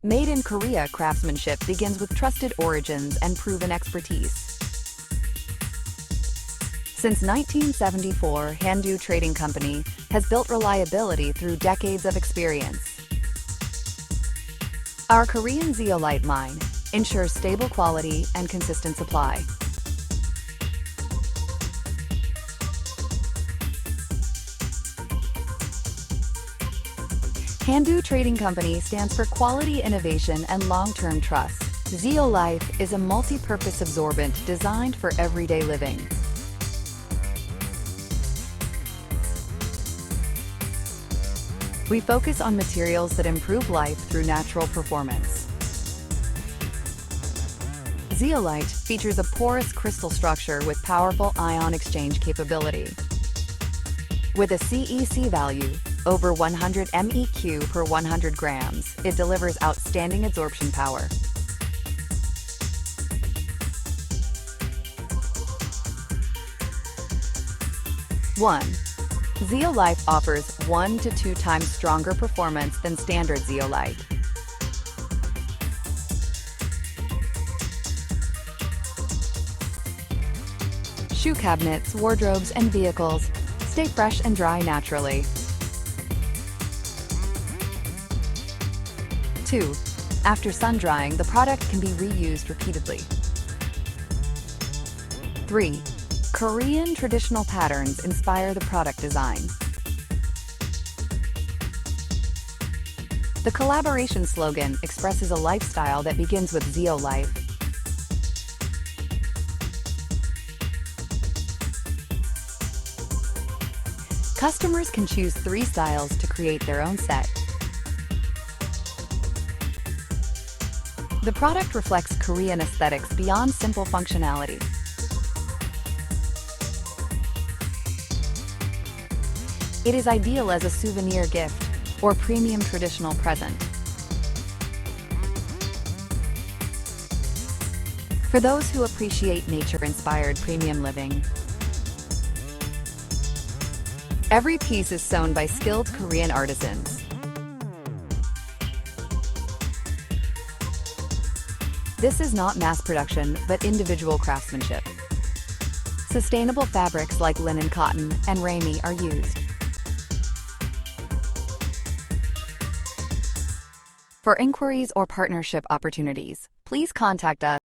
Made in Korea, craftsmanship begins with trusted origins and proven expertise. Since 1974, HANDOO Trading Company has built reliability through decades of experience. Our Korean Zeolite line ensures stable quality and consistent supply. HANDOO Trading Company stands for quality, innovation, and long-term trust. ZeoLife is a multi-purpose absorbent designed for everyday living. We focus on materials that improve life through natural performance. Zeolite features a porous crystal structure with powerful ion exchange capability. With a C.E.C. value over 100 meq per 100 grams, it delivers outstanding adsorption power. ZeoLife offers 1 to 2 times stronger performance than standard Zeolite. Shoe cabinets, wardrobes, and vehicles stay fresh and dry naturally. 2. After sun drying, the product can be reused repeatedly. 3. Korean traditional patterns inspire the product design. The collaboration slogan expresses a lifestyle that begins with ZeoLife. Customers can choose 3 styles to create their own set. The product reflects Korean aesthetics beyond simple functionality. It is ideal as a souvenir gift or premium traditional present. For those who appreciate nature-inspired premium living. Every piece is sewn by skilled Korean artisans. This is not mass production, but individual craftsmanship. Sustainable fabrics like linen, cotton, and ramie are used. For inquiries or partnership opportunities, please contact us